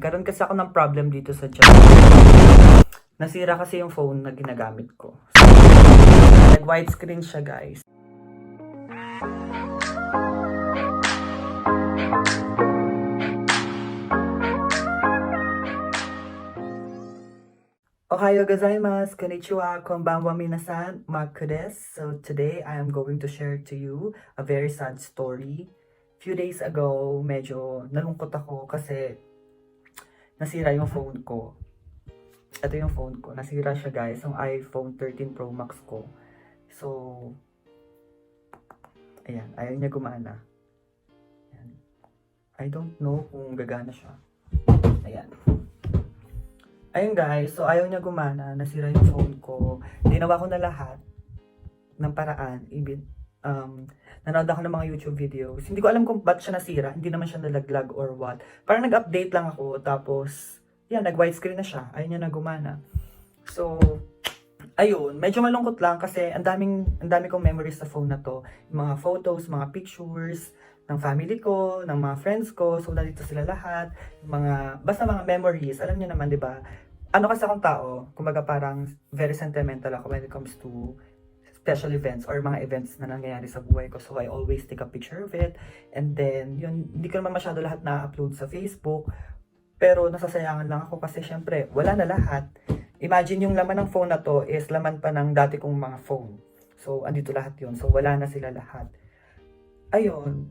Karoon kasi ako ng problem dito sa Japan. Nasira kasi yung phone na ginagamit ko. So, nag-widescreen siya, guys. Ohayo gozaimasu, konnichiwa, konbanwa minasan, Maku desu. So today, I am going to share to you a very sad story. Few days ago, medyo nalungkot ako kasi nasira yung phone ko. Ito yung phone ko. Nasira siya, guys. Yung iPhone 13 Pro Max ko. So, ayan. Ayaw niya gumana. Ayan. I don't know kung gagana siya. Ayan. Ayun, guys. So, ayaw niya gumana. Nasira yung phone ko. Ginawa ko na lahat ng paraan. Nanood ako ng mga YouTube videos. Hindi ko alam kung ba't siya nasira. Hindi naman siya nalaglag or what. Parang nag-update lang ako. Tapos, yan, nag-widescreen na siya. Ayaw niya na gumana. So, ayun. Medyo malungkot lang kasi ang dami kong memories sa phone na to. Yung mga photos, mga pictures ng family ko, ng mga friends ko. So, nandito sila lahat. Basta mga memories. Alam niyo naman, di ba? Ano kasi akong tao, kumbaga parang very sentimental ako when it comes to special events or mga events na nangyayari sa buhay ko. So, I always take a picture of it. And then, yun, hindi ko naman masyado lahat na-upload sa Facebook. Pero, nasasayangan lang ako kasi syempre, wala na lahat. Imagine yung laman ng phone na to is laman pa ng dati kong mga phone. So, andito lahat yun. So, wala na sila lahat. Ayun.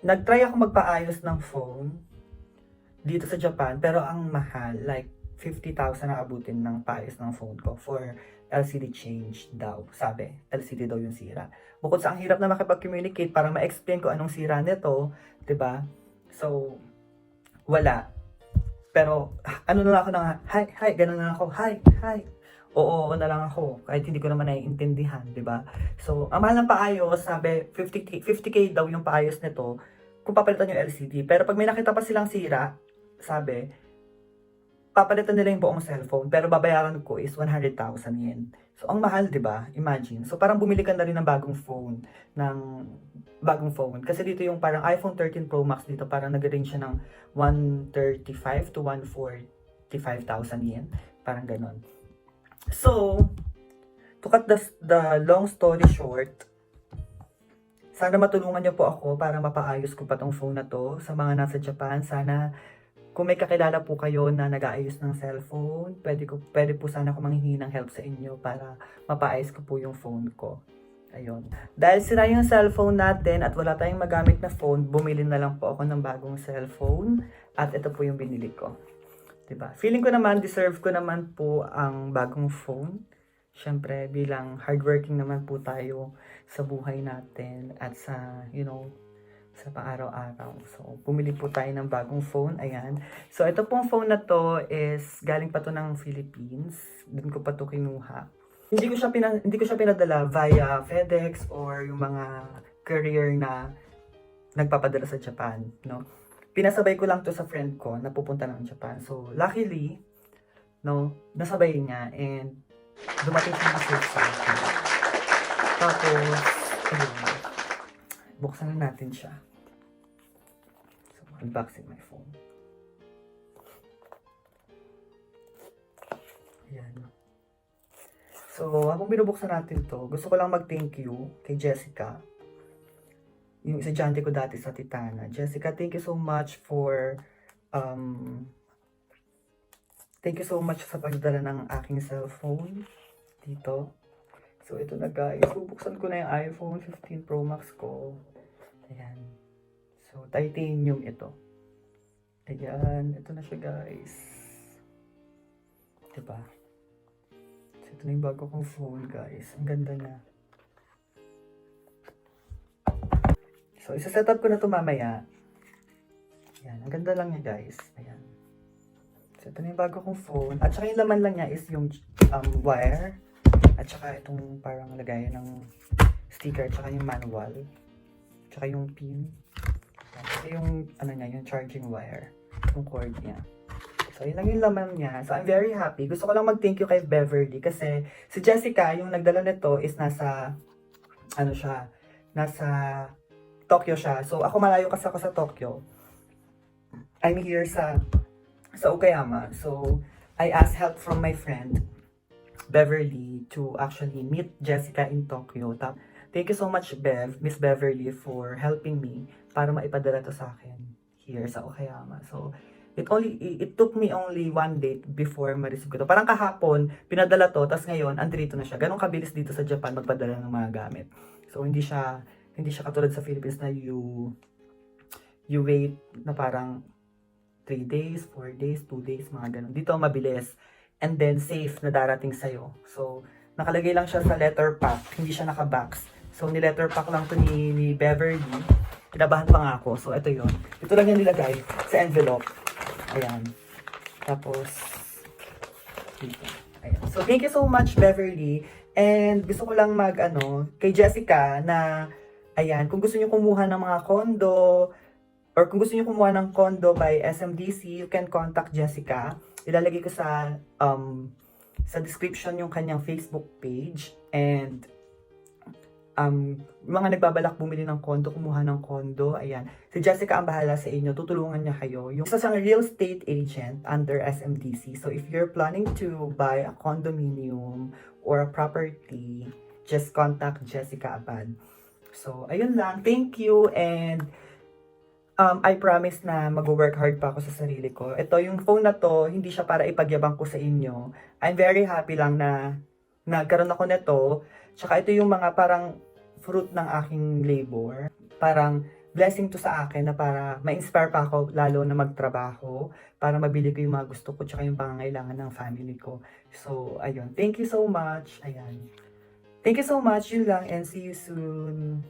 Nag-try ako magpaayos ng phone dito sa Japan. Pero, ang mahal. Like, 50,000 na abutin ng paayos ng phone ko for LCD change daw. Sabi, LCD daw yung sira. Bukod sa ang hirap na makipag-communicate para ma-explain ko anong sira nito, 'di ba? So, wala. Pero, ano na lang ako na, hi, ganun na lang ako, hi. Oo na lang ako, kahit hindi ko naman naiintindihan, 'di ba? So, ang mahal ng paayos, sabi, 50K daw yung paayos nito kung papalitan yung LCD. Pero pag may nakita pa silang sira, sabi, papalitan nila yung buong cellphone, pero babayaran ko is 100,000 yen. So, ang mahal, di ba? Imagine. So, parang bumili ka na rin ng bagong phone. Kasi dito yung parang iPhone 13 Pro Max dito, parang nag-range siya ng 135 to 145,000 yen. Parang ganon. So, to cut the long story short, sana matulungan niyo po ako para mapaayos ko pa tong phone na to sa mga nasa Japan. Sana kung may kakilala po kayo na nag-aayos ng cellphone, pwede po sana ako manghingi ng help sa inyo para mapaayos ko po yung phone ko. Ayun. Dahil sira yung cellphone natin at wala tayong magamit na phone, bumili na lang po ako ng bagong cellphone at ito po yung binili ko. Diba? Feeling ko naman, deserve ko naman po ang bagong phone. Siyempre, bilang hardworking naman po tayo sa buhay natin at sa, sa pang-araw-araw. So, pumili po tayo ng bagong phone. Ayan. So, ito pong phone na to is galing pa to ng Philippines. Doon ko pa to kinuha. Hindi ko siya pinadala via FedEx or yung mga courier na nagpapadala sa Japan, no? Pinasabay ko lang to sa friend ko na pupunta ng Japan. So, luckily, nasabay niya and dumating siya na sa akin. Tapos, ayun. Buksan na natin siya. So, unboxing my phone. Ayan. So, habang binubuksan natin to, gusto ko lang mag-thank you kay Jessica. Yung estudyante ko dati sa Titana. Jessica, thank you so much for sa pagdala ng aking cellphone dito. So, ito na, guys. Bubuksan ko na yung iPhone 15 Pro Max ko. Ayan. So, titanium ito. Ayan. Ito na siya, guys. Diba? So, ito na yung bago kong phone, guys. Ang ganda niya. So, isa-set up ko na ito mamaya. Ayan. Ang ganda lang niya, guys. Ayan. So, ito na yung bago kong phone. At saka yung laman lang niya is yung wire. At saka itong parang lagayan ng sticker, at saka yung manual, at saka yung pin, at saka yung, yung charging wire, yung cord niya. So, yun lang yung laman niya. So, I'm very happy. Gusto ko lang mag-thank you kay Beverly kasi si Jessica, yung nagdala nito is nasa Tokyo siya. So, ako malayo kasi ako sa Tokyo. I'm here sa sa Okayama. So, I asked help from my friend, Beverly, to actually meet Jessica in Tokyo. Thank you so much, Miss Beverly, for helping me para maipadala to sa akin here sa Okayama. So, it took me only 1 day before ma-receive ko to. Parang kahapon, pinadala to, tas ngayon, andito na siya. Ganun kabilis dito sa Japan magpadala ng mga gamit. So, hindi siya katulad sa Philippines na you wait na parang 3 days, 4 days, 2 days, mga ganun. Dito, mabilis. And then, safe na darating sa'yo. So, nakalagay lang siya sa letter pack. Hindi siya naka-box. So, ni-letter pack lang to ni Beverly. Kinabahan pa nga ako. So, ito yon. Ito lang yung nilagay sa envelope. Ayan. Tapos, dito. Ayan. So, thank you so much, Beverly. And gusto ko lang kay Jessica na, ayan, kung gusto niyo kumuha ng mga condo, or kung gusto niyo kumuha ng condo by SMDC, you can contact Jessica. Ilalagay ko sa description yung kanyang Facebook page. And mga nagbabalak bumili ng condo, kumuha ng condo, ayan. Si Jessica ang bahala sa inyo, tutulungan niya kayo. Yung isa siyang real estate agent under SMDC. So if you're planning to buy a condominium or a property, just contact Jessica Abad. So ayun lang, thank you, and I promise na mag-work hard pa ako sa sarili ko. Ito, yung phone na to, hindi siya para ipagyabang ko sa inyo. I'm very happy lang na nagkaroon ako nito. Tsaka ito yung mga parang fruit ng aking labor. Parang blessing to sa akin na para ma-inspire pa ako lalo na magtrabaho. Para mabili ko yung mga gusto ko tsaka yung pangangailangan ng family ko. So, ayun. Thank you so much. Ayan. Thank you so much. Yun lang, and see you soon.